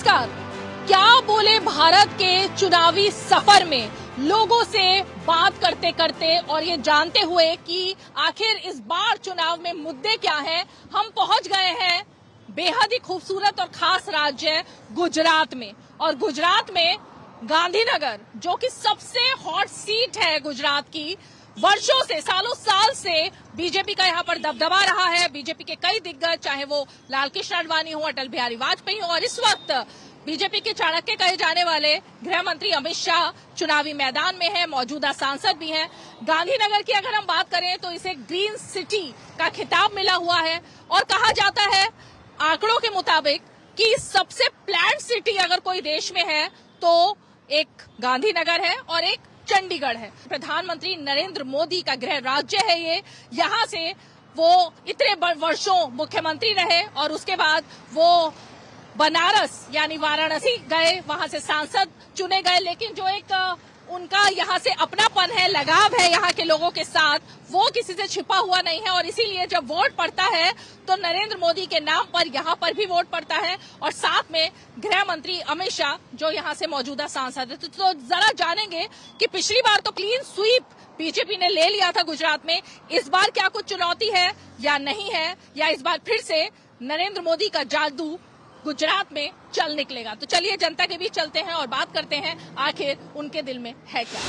नमस्कार। क्या बोले भारत के चुनावी सफर में लोगों से बात करते करते और ये जानते हुए कि आखिर इस बार चुनाव में मुद्दे क्या हैं, हम पहुंच गए हैं बेहद ही खूबसूरत और खास राज्य गुजरात में। और गुजरात में गांधीनगर, जो कि सबसे हॉट सीट है गुजरात की, वर्षों से, सालों साल से बीजेपी का यहाँ पर दबदबा रहा है। बीजेपी के कई दिग्गज, चाहे वो लाल कृष्ण आडवाणी हो, अटल बिहारी वाजपेयी हो, और इस वक्त बीजेपी के चाणक्य कहे जाने वाले गृह मंत्री अमित शाह चुनावी मैदान में है, मौजूदा सांसद भी हैं। गांधीनगर की अगर हम बात करें तो इसे ग्रीन सिटी का खिताब मिला हुआ है और कहा जाता है आंकड़ों के मुताबिक कि सबसे प्लान्ड सिटी अगर कोई देश में है तो एक गांधीनगर है और एक चंडीगढ़ है। प्रधानमंत्री नरेंद्र मोदी का गृह राज्य है ये। यहाँ से वो इतने वर्षों मुख्यमंत्री रहे और उसके बाद वो बनारस यानी वाराणसी गए, वहां से सांसद चुने गए। लेकिन जो एक उनका यहाँ से अपनापन है, लगाव है यहाँ के लोगों के साथ, वो किसी से छिपा हुआ नहीं है। और इसीलिए जब वोट पड़ता है तो नरेंद्र मोदी के नाम पर यहाँ पर भी वोट पड़ता है और साथ में गृह मंत्री अमित शाह जो यहाँ से मौजूदा सांसद है। तो जरा जानेंगे कि पिछली बार तो क्लीन स्वीप बीजेपी ने ले लिया था गुजरात में, इस बार क्या कुछ चुनौती है या नहीं है, या इस बार फिर से नरेंद्र मोदी का जादू गुजरात में चल निकलेगा। तो चलिए जनता के बीच चलते हैं और बात करते हैं आखिर उनके दिल में है क्या।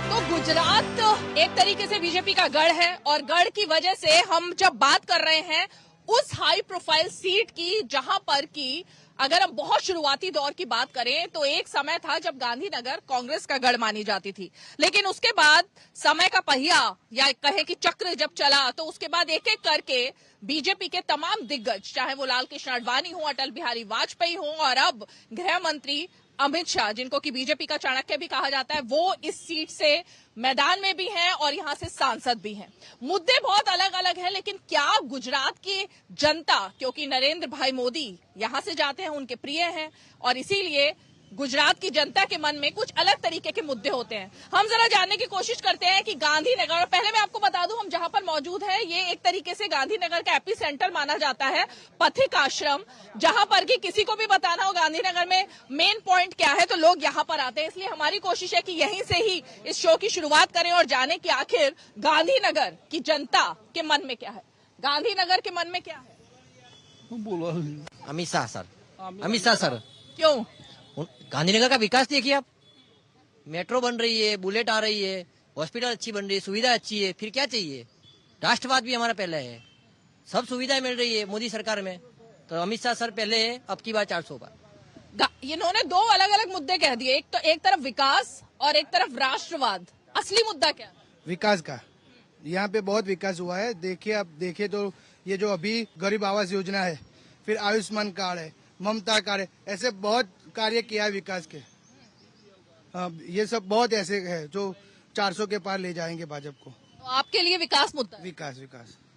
तो गुजरात एक तरीके से बीजेपी का गढ़ है और गढ़ की वजह से हम जब बात कर रहे हैं उस हाई प्रोफाइल सीट की, जहां पर की अगर हम बहुत शुरुआती दौर की बात करें तो एक समय था जब गांधीनगर कांग्रेस का गढ़ मानी जाती थी। लेकिन उसके बाद समय का पहिया या कहे कि चक्र जब चला तो उसके बाद एक एक करके बीजेपी के तमाम दिग्गज, चाहे वो लाल कृष्ण आडवाणी हो, अटल बिहारी वाजपेयी हो और अब गृह मंत्री अमित शाह, जिनको कि बीजेपी का चाणक्य भी कहा जाता है, वो इस सीट से मैदान में भी हैं और यहां से सांसद भी हैं। मुद्दे बहुत अलग अलग हैं, लेकिन क्या गुजरात की जनता, क्योंकि नरेंद्र भाई मोदी यहां से जाते हैं, उनके प्रिय हैं और इसीलिए गुजरात की जनता के मन में कुछ अलग तरीके के मुद्दे होते हैं। हम जरा जानने की कोशिश करते हैं कि गांधीनगर, पहले मैं आपको बता दूं हम जहां पर मौजूद हैं ये एक तरीके से गांधीनगर का एपी सेंटर माना जाता है, पथिक आश्रम, जहां पर कि किसी को भी बताना हो गांधीनगर में मेन पॉइंट क्या है तो लोग यहां पर आते हैं। इसलिए हमारी कोशिश है कि यहीं से ही इस शो की शुरुआत करें और जाने की आखिर गांधीनगर की जनता के मन में क्या है। गांधीनगर के मन में क्या है? अमित शाह सर। अमित शाह सर। क्यों? गांधीनगर का विकास देखिए आप, मेट्रो बन रही है, बुलेट आ रही है, हॉस्पिटल अच्छी बन रही है, सुविधा अच्छी है, फिर क्या चाहिए। राष्ट्रवाद भी हमारा पहले है, सब सुविधाएं मिल रही है मोदी सरकार में। तो अमित शाह सर पहले है, अब की बार 400 बार। इन्होंने दो अलग अलग मुद्दे कह दिए, एक तो एक तरफ विकास और एक तरफ राष्ट्रवाद। असली मुद्दा क्या? विकास का। यहाँ पे बहुत विकास हुआ है। देखिए, आप देखिए तो ये जो अभी गरीब आवास योजना है, फिर आयुष्मान कार्ड है, ममता कार्ड है, ऐसे बहुत कार्य किया है विकास के। ये सब बहुत ऐसे है जो 400 के पार ले जाएंगे भाजपा को। तो आपके लिए विकास मुद्दा है? विकास।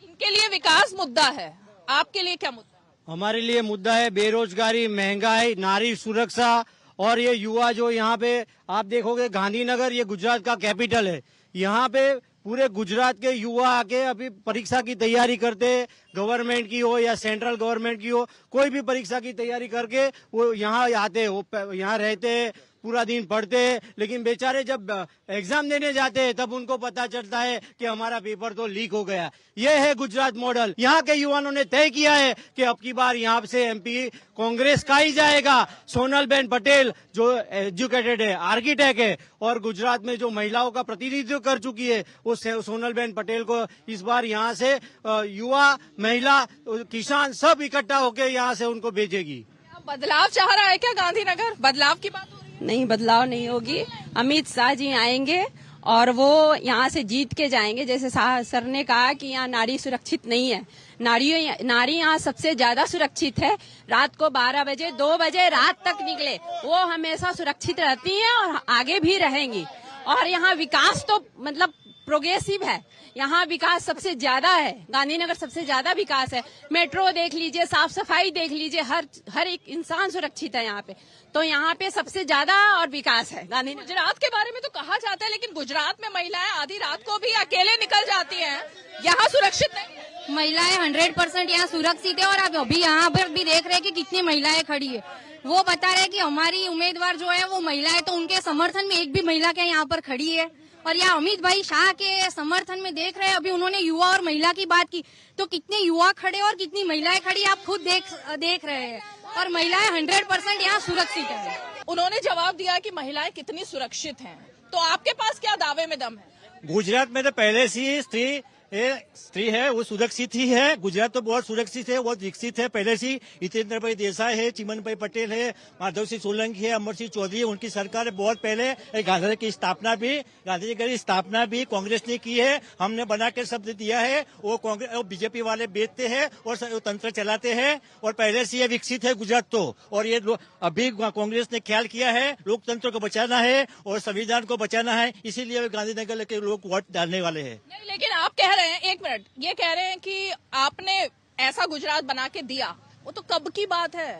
इनके लिए विकास मुद्दा है, आपके लिए क्या मुद्दा? हमारे लिए मुद्दा है बेरोजगारी, महंगाई, नारी सुरक्षा और ये युवा जो यहाँ पे आप देखोगे गांधीनगर ये गुजरात का कैपिटल है। यहाँ पे पूरे गुजरात के युवा आके अभी परीक्षा की तैयारी करते, गवर्नमेंट की हो या सेंट्रल गवर्नमेंट की हो, कोई भी परीक्षा की तैयारी करके वो यहाँ आते, वो यहाँ रहते, पूरा दिन पढ़ते, लेकिन बेचारे जब एग्जाम देने जाते हैं तब उनको पता चलता है कि हमारा पेपर तो लीक हो गया। ये है गुजरात मॉडल। यहाँ के युवाओं ने तय किया है कि अब की बार यहाँ से एमपी कांग्रेस का ही जाएगा। सोनलबेन पटेल जो एजुकेटेड है, आर्किटेक्ट है और गुजरात में जो महिलाओं का प्रतिनिधित्व कर चुकी है, वो सोनलबेन पटेल को इस बार यहाँ से युवा, महिला, किसान सब इकट्ठा होकर यहाँ से उनको भेजेगी। बदलाव चाह रहा है क्या गांधीनगर? बदलाव की बात हो रही है? नहीं, बदलाव नहीं होगी। अमित शाह जी आएंगे और वो यहाँ से जीत के जाएंगे। जैसे सर ने कहा कि यहाँ नारी सुरक्षित नहीं है, नारी यहाँ सबसे ज्यादा सुरक्षित है। रात को 12 बजे 2 बजे रात तक निकले, वो हमेशा सुरक्षित रहती हैं और आगे भी रहेंगी। और यहाँ विकास तो मतलब प्रोग्रेसिव है। यहाँ विकास सबसे ज्यादा है, गांधीनगर सबसे ज्यादा विकास है। मेट्रो देख लीजिए, साफ सफाई देख लीजिए, हर एक इंसान सुरक्षित है यहाँ पे। तो यहाँ पे सबसे ज्यादा और विकास है गांधीनगर। गुजरात के बारे में तो कहा जाता है, लेकिन गुजरात में महिलाएं आधी रात को भी अकेले निकल जाती हैं, यहाँ सुरक्षित नहीं है। महिलाएं 100% यहाँ सुरक्षित है। और आप अभी यहाँ पर भी देख रहे हैं कि कितनी महिलाएं खड़ी है। वो बता रहे हैं कि हमारी उम्मीदवार जो है वो महिला है, तो उनके समर्थन में एक भी महिला क्या यहाँ पर खड़ी है। और यहाँ अमित भाई शाह के समर्थन में देख रहे हैं, अभी उन्होंने युवा और महिला की बात की, तो कितने युवा खड़े और कितनी महिलाएं खड़ी आप खुद देख रहे हैं। और महिलाएं 100% यहाँ सुरक्षित है। उन्होंने जवाब दिया कि महिलाएं कितनी सुरक्षित हैं, तो आपके पास क्या दावे में दम है? गुजरात में तो पहले से ही स्त्री है वो सुरक्षित ही है। गुजरात तो बहुत सुरक्षित है, बहुत विकसित है पहले से। हितेंद्र भाई देसाई है, चिमन भाई पटेल है, माधव सिंह सोलंकी है, अमर सिंह चौधरी है, उनकी सरकार बहुत पहले गांधी की स्थापना भी कांग्रेस ने की है। हमने बना के शब्द दिया है, वो कांग्रेस और बीजेपी वाले बेचते हैं और तंत्र चलाते हैं। और पहले से ये विकसित है गुजरात तो। और ये अभी कांग्रेस ने ख्याल किया है लोकतंत्र को बचाना है और संविधान को बचाना है, इसीलिए गांधीनगर के लोग वोट डालने वाले हैं। नहीं, लेकिन आप कह रहे हैं, एक मिनट, ये कह रहे हैं कि आपने ऐसा गुजरात बना के दिया, वो तो कब की बात है?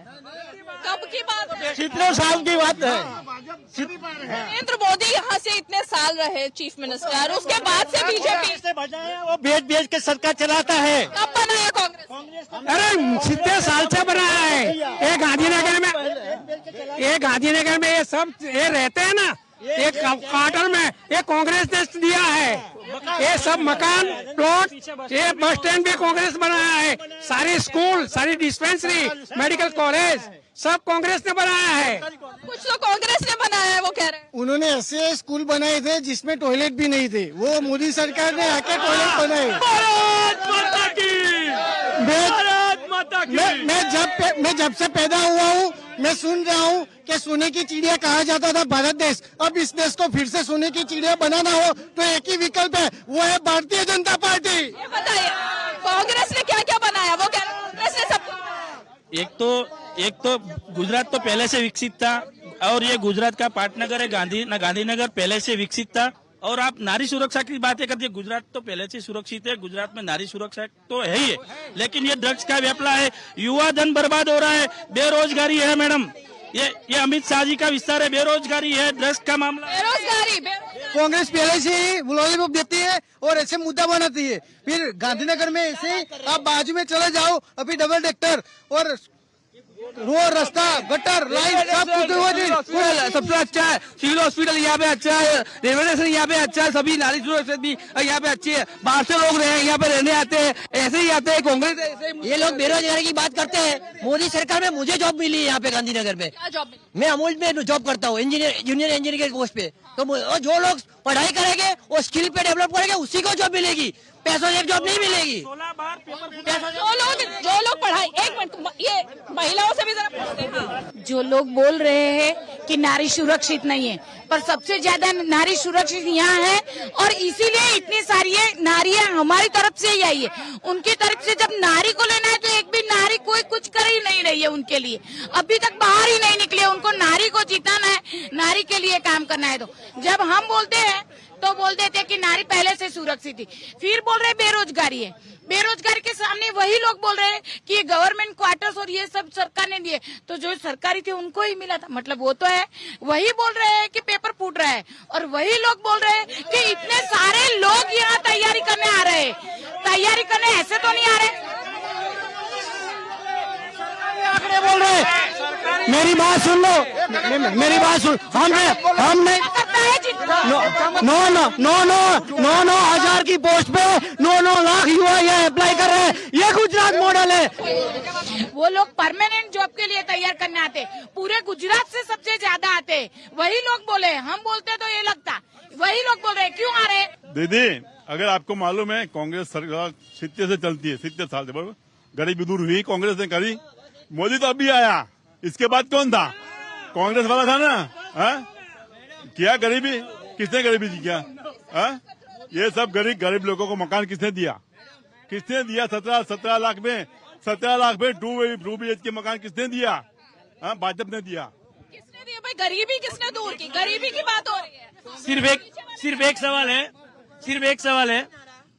कब की बात है? कितने साल की बात है? नरेंद्र मोदी यहाँ से इतने साल रहे चीफ मिनिस्टर, उसके बाद से बीजेपी से बजाया, वो बेच के सरकार चलाता है। कब बनाया कांग्रेस? अरे 70 साल से बनाया है। ये गांधीनगर में ये सब ये रहते हैं ना, एक क्वार्टर में ये कांग्रेस ने दिया है। ये सब मकान प्लॉट, ये बस स्टैंड भी कांग्रेस बनाया है। सारी स्कूल, सारी डिस्पेंसरी, मेडिकल कॉलेज सब कांग्रेस ने बनाया है। कुछ तो कांग्रेस ने बनाया है, वो कह रहे हैं। उन्होंने ऐसे स्कूल बनाए थे जिसमें टॉयलेट भी नहीं थे, वो मोदी सरकार ने आके टॉयलेट बनाए। मैं जब से पैदा हुआ हूँ मैं सुन रहा हूँ कि सोने की चिड़िया कहा जाता था भारत देश। अब इस देश को फिर से सोने की चिड़िया बनाना हो तो एक ही विकल्प है, वो है भारतीय जनता पार्टी। ये बताइए कांग्रेस ने क्या क्या बनाया? वो कह रहे हैं कांग्रेस ने सब। एक तो गुजरात तो पहले से विकसित था और ये गुजरात का पाटनगर है गांधीनगर पहले से विकसित था। और आप नारी सुरक्षा की बातें करते हैं, गुजरात तो पहले से सुरक्षित है, गुजरात में नारी सुरक्षा तो है ही है। लेकिन ये ड्रग्स का व्यापार है, युवा धन बर्बाद हो रहा है, बेरोजगारी है मैडम। ये अमित शाह जी का विस्तार है, बेरोजगारी है, ड्रग्स का मामला, बेरोजगारी। कांग्रेस पहले से ही लॉलीपॉप देती है और ऐसे मुद्दा बनाती है। फिर गांधीनगर में ऐसे ही आप बाजू में चले जाओ, अभी डबल डेक्टर और रोड, रास्ता, गटर, लाइन सब सबसे अच्छा है। सिविल हॉस्पिटल यहाँ पे अच्छा है, रेलवे स्टेशन यहाँ पे अच्छा है, सभी नारी सुरक्षा भी यहाँ पे अच्छी है। बाहर से लोग यहाँ पे रहने आते हैं, ऐसे ही आते हैं। कांग्रेस ऐसे ये लोग बेरोजगारी की बात करते हैं। मोदी सरकार में मुझे जॉब मिली है यहाँ पे गांधीनगर में। क्या जॉब मिली? मैं अमूल में जॉब करता हूँ, जूनियर इंजीनियर के पोस्ट पे। तो जो लोग पढ़ाई करेंगे और स्किल पे डेवलप करेंगे उसी को जॉब मिलेगी, पैसों से जॉब नहीं मिलेगी। जो लोग पढ़ाई, एक मिनट, ये महिलाओं से भी जरा पूछते हैं। जो लोग बोल रहे हैं कि नारी सुरक्षित नहीं है, पर सबसे ज्यादा नारी सुरक्षित यहाँ है। और इसीलिए इतनी सारी नारियां हमारी तरफ से ही आई है। उनकी तरफ से जब नारी को लेना है तो एक भी नारी कोई कुछ कर ही नहीं रही है उनके लिए, अभी तक बाहर ही नहीं निकले। उनको नारी को जिताना है, नारी के लिए काम करना है। तो जब हम बोलते हैं तो बोल देते कि नारी पहले से सुरक्षित थी, फिर बोल रहे बेरोजगारी है। बेरोजगारी के सामने वही लोग बोल रहे हैं कि ये गवर्नमेंट क्वार्टर्स और ये सब सरकार ने दिए, तो जो सरकारी थे उनको ही मिला था, मतलब वो तो है। वही बोल रहे हैं कि पेपर फूट रहा है, और वही लोग बोल रहे हैं कि इतने सारे लोग यहाँ तैयारी करने आ रहे हैं। तैयारी करने ऐसे तो नहीं आ रहे। बोल रहे, मेरी बात सुन लो, मेरी बात सुन। हम नहीं नो 1000 की पोस्ट पे 9 लाख युवा ये अप्लाई कर रहे हैं। ये गुजरात मॉडल है। वो लोग परमानेंट जॉब के लिए तैयार करने आते, पूरे गुजरात से सबसे ज्यादा आते। वही लोग बोले, हम बोलते तो ये लगता, वही लोग बोल रहे क्यों आ रहे। दीदी, अगर आपको मालूम है कांग्रेस सरकार 70 से चलती है, 70 साल से, बराबर। गरीबी दूर हुई, कांग्रेस ने करी। मोदी तो अभी आया, इसके बाद कौन था? कांग्रेस वाला था ना। किया गरीबी, किसने गरीबी की क्या? ये सब गरीब लोगों को मकान किसने दिया? 17 लाख में 2 BH के मकान किसने दिया? भाजपा ने दिया। किसने दिया भाई? गरीबी किसने दूर की? गरीबी की बात हो रही है। सिर्फ एक सवाल है, सिर्फ एक सवाल है,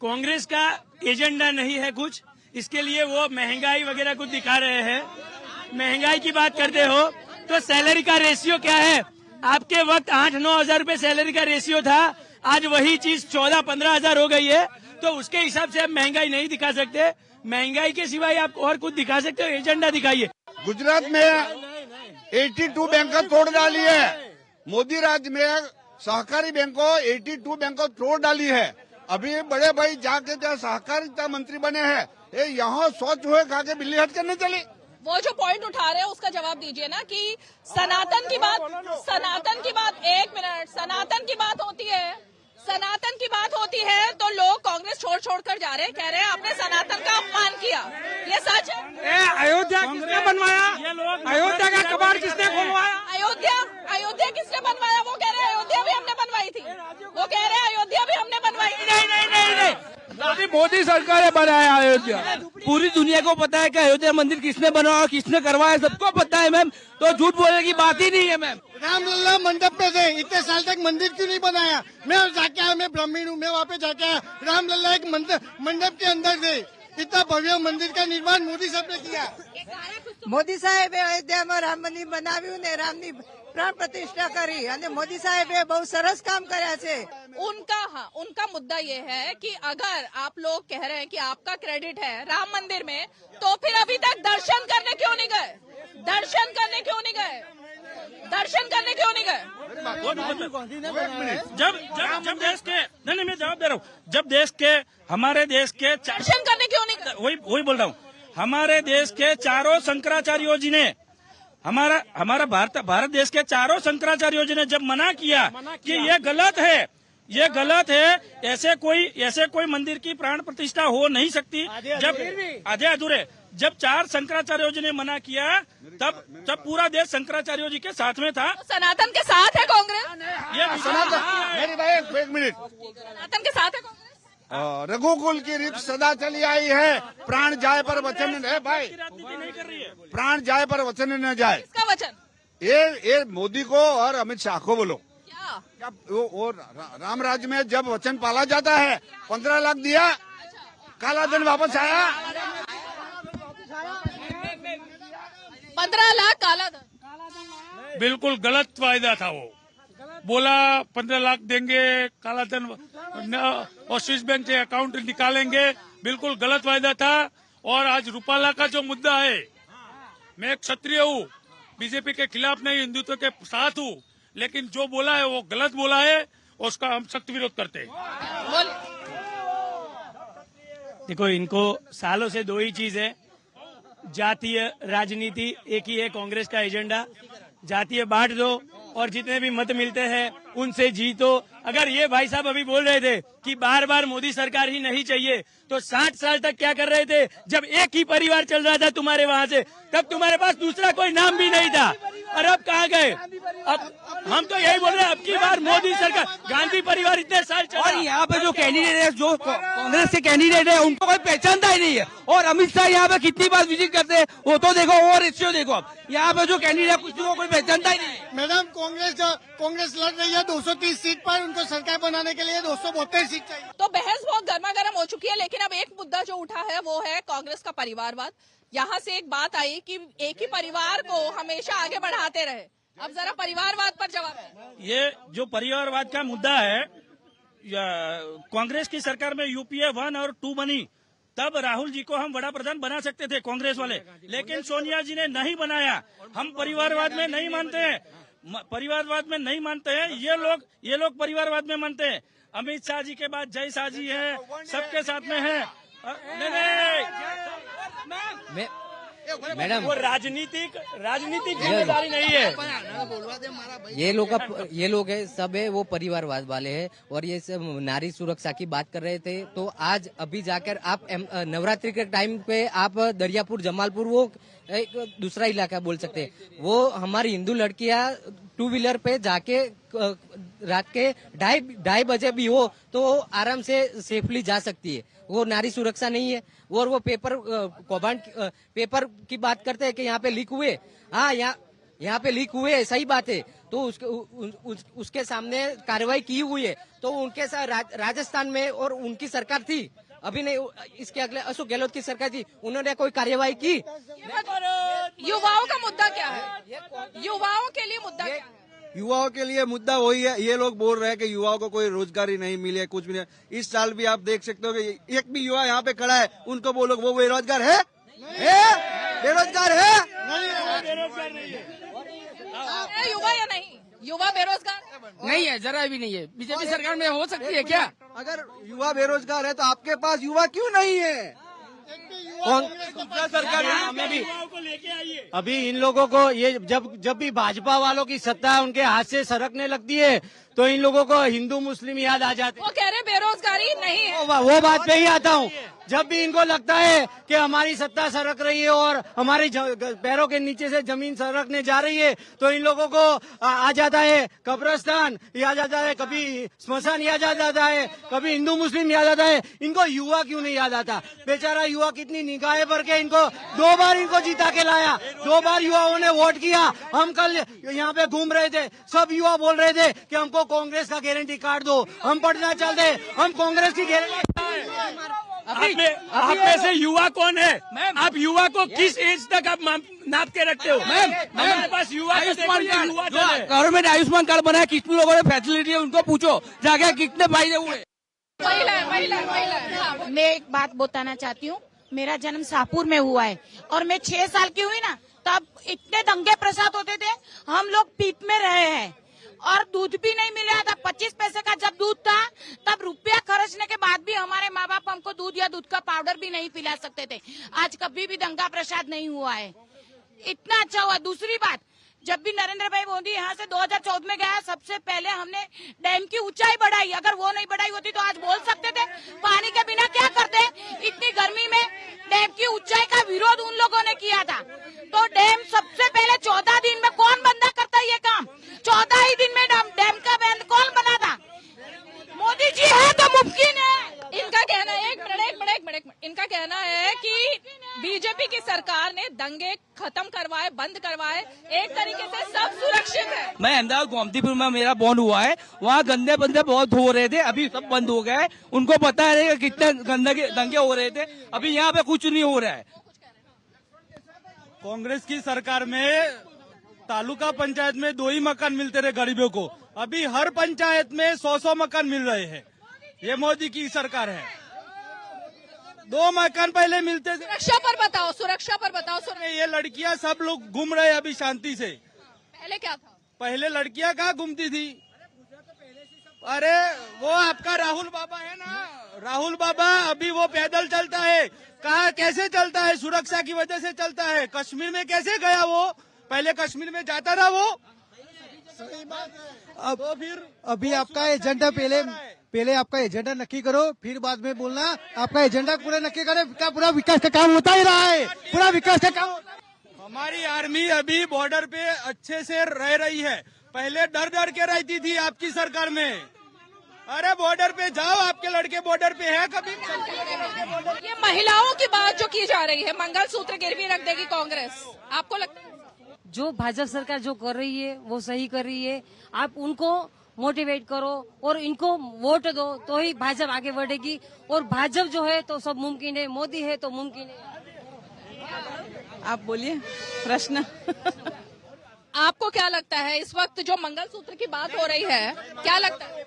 कांग्रेस का एजेंडा नहीं है कुछ, इसके लिए वो महंगाई वगैरह कुछ दिखा रहे हैं। महंगाई की बात करते हो तो सैलरी का रेशियो क्या है? आपके वक्त 8-9 हजार रूपये सैलरी का रेशियो था, आज वही चीज 14-15 हजार हो गई है। तो उसके हिसाब से आप महंगाई नहीं दिखा सकते। महंगाई के सिवाय आप और कुछ दिखा सकते हो, एजेंडा दिखाइए। गुजरात में 82 बैंकों तोड़ डाली है, मोदी राज में सहकारी बैंकों 82 बैंकों तोड़ डाली है। अभी बड़े भाई जाके जो सहकारिता मंत्री बने हैं, ये यहाँ सोच हुए खा के बिल्ली हट करने चली। वो जो पॉइंट उठा रहे हैं उसका जवाब दीजिए ना कि सनातन की बात, एक मिनट, सनातन की बात होती है तो लोग कांग्रेस छोड़ कर जा रहे हैं, कह रहे हैं आपने सनातन का अपमान किया। ये सच है? अयोध्या किसने बनवाया? अयोध्या का कबाड़ किसने खोलवाया? अयोध्या किसने बनवाया? वो कह रहे हैं अयोध्या भी हमने बनवाई थी। वो कह रहे हैं अयोध्या भी हमने बनवाई थी। नहीं, मोदी सरकार ने बनाया अयोध्या। पूरी दुनिया को पता है कि अयोध्या मंदिर किसने बनवाया, किसने करवाया, सबको पता है मैम। तो झूठ बोलने की बात ही नहीं है मैम। रामलला मंडप पे थे, इतने साल तक मंदिर क्यों नहीं बनाया? मैं जाके आया, मैं ब्राह्मण हूँ, मैं वहाँ पे जाके आया, रामलला एक मंडप के अंदर थे। इतना भव्य मंदिर का निर्माण मोदी साहब ने किया। મોદી સાહેબે અયોધ્યામાં રામ મંદિર બનાવ્યું ને રામની પ્રાણ પ્રતિષ્ઠા કરી અને મોદી સાહેબે બહુ સરસ કામ કર્યા છે। उनका मुद्दा ये है कि अगर आप लोग कह रहे हैं कि आपका क्रेडिट है राम मंदिर में, तो फिर अभी तक दर्शन करने क्यों नहीं गए? जब देश के नहीं, मैं जवाब दे रहा हूँ। जब देश के हमारे देश के दर्शन करने क्यों नहीं गए? वही बोल रहा हूँ। हमारे देश के चारों शंकराचार्यों जी ने हमारा भारत देश के चारों शंकराचार्यों जी ने जब मना किया कि ये गलत है, ऐसे कोई मंदिर की प्राण प्रतिष्ठा हो नहीं सकती। जब आधे अधूरे जब 4 शंकराचार्यों जी ने मना किया, तब पूरा देश शंकराचार्यों जी के साथ में था। सनातन के साथ है कांग्रेस। मेरी भाई एक मिनट, सनातन के साथ है कांग्रेस। रघुकुल की रीत सदा चली आई है, प्राण जाए पर वचन है भाई, प्राण जाए पर वचन न जाए। इसका वचन ये मोदी को और अमित शाह को बोलो। क्या वो राम राज्य में जब वचन पाला जाता है, 15 लाख दिया, काला धन वापस आया। 15 लाख काला धन बिल्कुल गलत वायदा था। वो बोला 15 लाख देंगे, काला धन और स्विस बैंक से अकाउंट निकालेंगे, बिल्कुल गलत वायदा था। और आज रूपाला का जो मुद्दा है, मैं एक क्षत्रिय हूँ, बीजेपी के खिलाफ नहीं, हिंदुत्व के साथ हूँ, लेकिन जो बोला है वो गलत बोला है, उसका हम सख्त विरोध करते हैं। देखो, इनको सालों से दो ही चीज है, जातीय राजनीति एक ही है कांग्रेस का एजेंडा। जातीय बांट दो और जितने भी मत मिलते हैं उनसे जीतो। अगर ये भाई साहब अभी बोल रहे थे कि बार बार मोदी सरकार ही नहीं चाहिए, तो 60 साल तक क्या कर रहे थे? जब एक ही परिवार चल रहा था तुम्हारे वहाँ से, तब तुम्हारे पास दूसरा कोई नाम भी नहीं था। और अब कहाँ गए? अब हम तो यही बोल रहे हैं, अब की बार मोदी सरकार, गांधी परिवार इतने साल चला। और यहाँ पे जो कैंडिडेट है, जो कांग्रेस के कैंडिडेट है, उनको कोई पहचानता ही नहीं है। और अमित शाह यहाँ पे कितनी बार विजिट करते हैं, वो तो देखो, और रेशियो देखो। अब यहाँ पे जो कैंडिडेट है, कुछ को कोई पहचानता ही नहीं है। मैडम, कांग्रेस लड़ रही है 230 सीट पर, उनको सरकार बनाने के लिए 272 सीट चाहिए। तो बहस बहुत गर्मा-गर्म हो चुकी है, लेकिन अब एक मुद्दा जो उठा है वो है कांग्रेस का परिवारवाद। यहाँ से एक बात आई कि एक ही परिवार को हमेशा आगे बढ़ाते रहे। अब जरा परिवारवाद पर जवाब दें। ये जो परिवारवाद का मुद्दा है, कांग्रेस की सरकार में यूपीए 1 और 2 बनी, तब राहुल जी को हम बड़ा प्रधान बना सकते थे कांग्रेस वाले, लेकिन सोनिया जी ने नहीं बनाया। हम परिवारवाद में नहीं मानते हैं, ये लोग परिवारवाद में मानते हैं। अमित शाह जी के बाद जय शाह जी है, सबके साथ में है। मैडम, वो राजनीतिक जिम्मेदारी नहीं है। ये लोग है, सब है वो परिवारवाद वाले हैं। और ये सब नारी सुरक्षा की बात कर रहे थे, तो आज अभी जाकर आप नवरात्रि के टाइम पे आप दरियापुर, जमालपुर, वो एक दूसरा इलाका बोल सकते हैं, वो हमारी हिंदू लड़कियां 2 व्हीलर पे जाके रात के 2:30 बजे भी हो तो आराम से सेफली जा सकती है। वो नारी सुरक्षा नहीं है। और वो पेपर की बात करते हैं कि यहाँ पे लीक हुए। हाँ, यहाँ यहाँ पे लीक हुए, सही बात है, तो उसके सामने कार्रवाई की हुई है। तो उनके साथ राजस्थान में और उनकी सरकार थी, अभी नहीं, इसके अगले अशोक गहलोत की सरकार थी, उन्होंने कोई कार्रवाई की? युवाओं का मुद्दा क्या है? युवाओं के लिए मुद्दा क्या है? युवाओं के लिए मुद्दा वही है, ये लोग बोल रहे हैं कि युवाओं को कोई रोजगारी नहीं मिले, कुछ भी नहीं। इस साल भी आप देख सकते हो कि एक भी युवा यहाँ पे खड़ा है, उनको बोलो वो बेरोजगार है? बेरोजगार है? युवा या नहीं? युवा बेरोजगार नहीं है, जरा भी नहीं है। बीजेपी सरकार में हो सकती है क्या? अगर युवा बेरोजगार है तो आपके पास युवा क्यों नहीं है? सरकार में भी अभी इन लोगों को ये जब भी भाजपा वालों की सत्ता उनके हाथ से सरकने लगती है तो इन लोगों को हिंदू मुस्लिम याद आ जाते हैं। वो कह रहे बेरोजगारी नहीं है। वो बात पे ही आता हूँ, जब भी इनको लगता है कि हमारी सत्ता सरक रही है और हमारी पैरों के नीचे से जमीन सरकने जा रही है, तो इन लोगों को आ जाता है कब्रिस्तान याद आता है, कभी स्मशान याद आ जाता है, कभी हिंदू मुस्लिम याद आता है। इनको युवा क्यों नहीं याद आता? बेचारा युवा कितनी निगाहें भर के इनको 2 बार इनको जीता के लाया, 2 बार युवाओं ने वोट किया। हम कल यहाँ पे घूम रहे थे, सब युवा बोल रहे थे कि हमको कांग्रेस का गारंटी कार्ड दो, हम पढ़ना चाहते, हम कांग्रेस की गारंटी। आप में से युवा कौन है? आप युवा को किस एज तक आप नाप के रखते हो? हमारे पास युवा गवर्नमेंट आयुष्मान कार्ड बनाया, कितने लोगों ने फैसिलिटी है उनको पूछो जाके कितने फायदे हुए। मैं एक बात बताना चाहती हूँ, मेरा जन्म शाहपुर में हुआ है और मैं 6 साल की हुई ना, तब इतने दंगे प्रसाद होते थे, हम लोग पीप में रहे हैं और दूध भी नहीं मिल रहा था। 25 पैसे का जब दूध था तब रुपया खर्चने के बाद भी हमारे माँ बाप हमको दूध या दूध का पाउडर भी नहीं पिला सकते थे। आज कभी भी दंगा प्रसाद नहीं हुआ है, इतना अच्छा हुआ। दूसरी बात, जब भी नरेंद्र भाई मोदी यहाँ से 2014 में गया, सबसे पहले हमने डैम की ऊंचाई बढ़ाई। अगर वो नहीं बढ़ाई होती तो आज बोल सकते थे पानी के बिना क्या करते। इतनी गर्मी में डैम की ऊंचाई का विरोध उन लोगों ने किया था। तो डैम सबसे पहले 14 दिन में कौन बंदा करता है ये काम? 14 ही दिन में डैम का बंद कौन बना था? मोदी जी है तो मुमकिन है। इनका कहना है, एक मिनट, इनका कहना है कि बीजेपी की सरकार ने दंगे खत्म करवाए, बंद करवाए, एक तरीके से सब सुरक्षित है। मैं अहमदाबाद गोमतीपुर में मेरा बॉन्ड हुआ है, वहाँ गंदे बंदे बहुत हो रहे थे, अभी सब बंद हो गए। उनको पता है कि कितने दंगे हो रहे थे, अभी यहाँ पे कुछ नहीं हो रहा है। कांग्रेस की सरकार में तालुका पंचायत में 2 ही मकान मिलते रहे गरीबों को, अभी हर पंचायत में 100 मकान मिल रहे हैं। ये मोदी की सरकार है। 2 मकान पहले मिलते थे। सुरक्षा पर बताओ। ये लड़कियां सब लोग घूम रहे अभी शांति से। पहले क्या था? पहले लड़कियां कहाँ घूमती थी? अरे वो आपका राहुल बाबा है ना, राहुल बाबा अभी वो पैदल चलता है। कहाँ कैसे चलता है? सुरक्षा की वजह से चलता है। कश्मीर में कैसे गया वो? पहले कश्मीर में जाता था वो। सही बात है। अब तो फिर अभी आपका एजेंडा पहले आपका एजेंडा नक्की करो, फिर बाद में बोलना। आपका एजेंडा पूरा नक्की करे, पूरा विकास का काम होता ही रहा है, पूरा विकास का काम। हमारी आर्मी अभी बॉर्डर पे अच्छे से रह रही है, पहले डर डर के रहती थी आपकी सरकार में। अरे बॉर्डर पे जाओ, आपके लड़के बॉर्डर पे है कभी? ये महिलाओं की बात जो की जा रही है, मंगलसूत्र गिरवी रख देगी कांग्रेस, आपको लगता है? जो भाजपा सरकार जो कर रही है वो सही कर रही है। आप उनको मोटिवेट करो और इनको वोट दो, तो ही भाजपा आगे बढ़ेगी। और भाजपा जो है तो सब मुमकिन है, मोदी है तो मुमकिन है। आप बोलिए प्रश्न। आपको क्या लगता है इस वक्त जो मंगलसूत्र की बात हो रही है, क्या लगता है?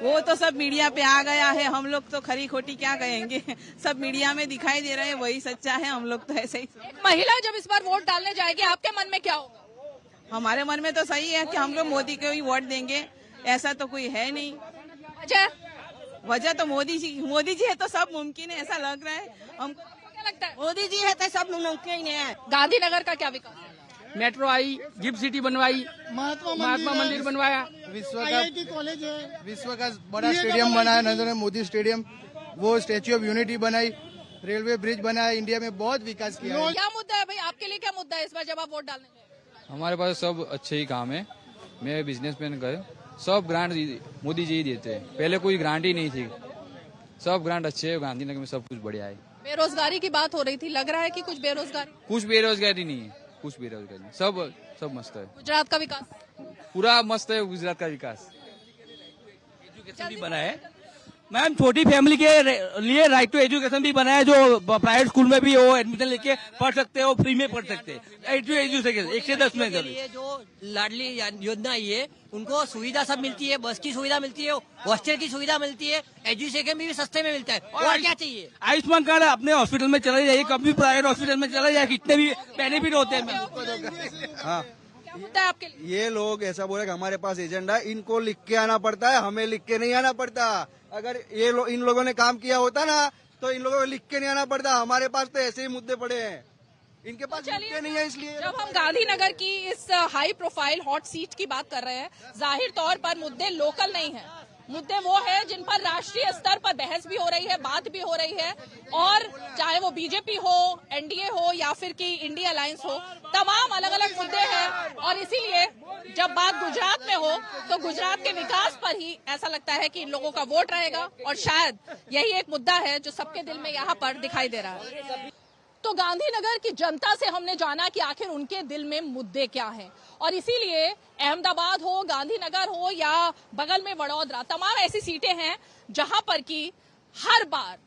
वो तो सब मीडिया पे आ गया है, हम लोग तो खरी खोटी क्या कहेंगे। सब मीडिया में दिखाई दे रहे हैं, वही सच्चा है। हम लोग तो ऐसे ही। महिला जब इस बार वोट डालने जाएगी, आपके मन में क्या होगा? हमारे मन में तो सही है कि हम लोग मोदी को ही वोट देंगे, ऐसा तो कोई है नहीं। वजह तो मोदी जी है तो सब मुमकिन है, ऐसा लग रहा है हमको। क्या लगता है? मोदी जी है तो सब मुमकिन है। गांधीनगर का क्या विकास? मेट्रो आई, गिफ्ट सिटी बनवाई, महात्मा मंदिर बनवाया, कॉलेज है, विश्व का बड़ा स्टेडियम बनाया नरेंद्र मोदी स्टेडियम, वो स्टैच्यू ऑफ यूनिटी बनाई, रेलवे ब्रिज बनाया, इंडिया में बहुत विकास किया है। क्या मुद्दा है भाई आपके लिए? क्या मुद्दा है इस बार जब आप वोट डालने जाएंगे? हमारे पास सब अच्छे ही काम है। मैं बिजनेसमैन गए, सब ग्रांट मोदी जी ही देते हैं, पहले कोई ग्रांट ही नहीं थी। सब ग्रांट अच्छे है, गांधीनगर में सब कुछ बढ़िया है। बेरोजगारी की बात हो रही थी, लग रहा है कि कुछ बेरोजगारी नहीं है। कुछ बेरोजगारी नहीं, सब मस्त है। गुजरात का विकास पूरा मस्त है गुजरात का विकास। एजुकेशन भी बना है मैम, छोटी फैमिली के लिए राइट टू एजुकेशन भी बना है, जो प्राइवेट स्कूल में भी वो एडमिशन लेके पढ़ सकते हो, फ्री में पढ़ सकते हैं। राइट टू एजुकेशन 1 से 10 में ये जो लाडली योजना आई है उनको सुविधा सब मिलती है, बस की सुविधा मिलती है, हॉस्टल की सुविधा मिलती है, एजुकेशन भी सस्ते में मिलता है, और क्या चाहिए। आयुष्मान कार्ड अपने हॉस्पिटल में चले जाइए, कभी प्राइवेट हॉस्पिटल में चले जाए, कितने भी बेनिफिट होते हैं। हाँ, आपके ये लोग ऐसा बोले कि हमारे पास एजेंडा है, इनको लिख के आना पड़ता है, हमें लिख के नहीं आना पड़ता। अगर इन लोगों ने काम किया होता ना तो इन लोगों को लिख के नहीं आना पड़ता। हमारे पास तो ऐसे ही मुद्दे पड़े हैं, इनके पास लिख के नहीं है। इसलिए जब हम गांधीनगर की इस हाई प्रोफाइल हॉट सीट की बात कर रहे हैं, जाहिर तौर पर मुद्दे लोकल नहीं है, मुद्दे वो है जिन पर राष्ट्रीय स्तर पर बहस भी हो रही है, बात भी हो रही है, और चाहे वो बीजेपी हो, एनडीए हो या फिर की इंडिया अलायंस हो, तमाम अलग अलग मुद्दे हैं। और इसीलिए जब बात गुजरात में हो तो गुजरात के विकास पर ही ऐसा लगता है कि इन लोगों का वोट रहेगा, और शायद यही एक मुद्दा है जो सबके दिल में यहाँ पर दिखाई दे रहा है। तो गांधीनगर की जनता से हमने जाना कि आखिर उनके दिल में मुद्दे क्या हैं, और इसीलिए अहमदाबाद हो, गांधीनगर हो या बगल में वडोदरा, तमाम ऐसी सीटें हैं जहां पर की हर बार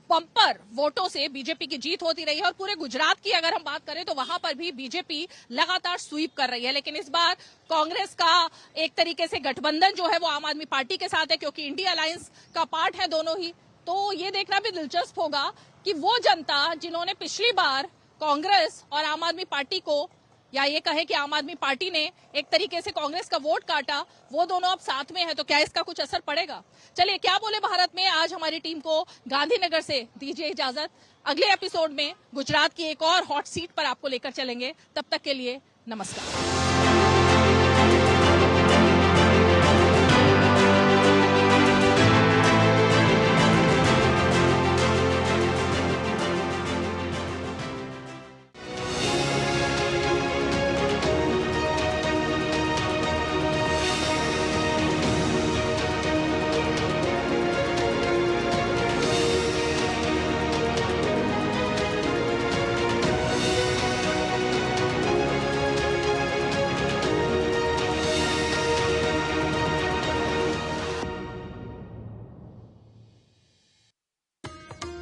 बम्पर वोटों से बीजेपी की जीत होती रही है। और पूरे गुजरात की अगर हम बात करें तो वहां पर भी बीजेपी लगातार स्वीप कर रही है। लेकिन इस बार कांग्रेस का एक तरीके से गठबंधन जो है वो आम आदमी पार्टी के साथ है, क्योंकि इंडिया अलायंस का पार्ट है दोनों ही। तो ये देखना भी दिलचस्प होगा कि वो जनता जिन्होंने पिछली बार कांग्रेस और आम आदमी पार्टी को, या ये कहे कि आम आदमी पार्टी ने एक तरीके से कांग्रेस का वोट काटा, वो दोनों अब साथ में है, तो क्या इसका कुछ असर पड़ेगा। चलिए, क्या बोले भारत में आज हमारी टीम को गांधीनगर से दीजिए इजाजत। अगले एपिसोड में गुजरात की एक और हॉट सीट पर आपको लेकर चलेंगे। तब तक के लिए नमस्कार।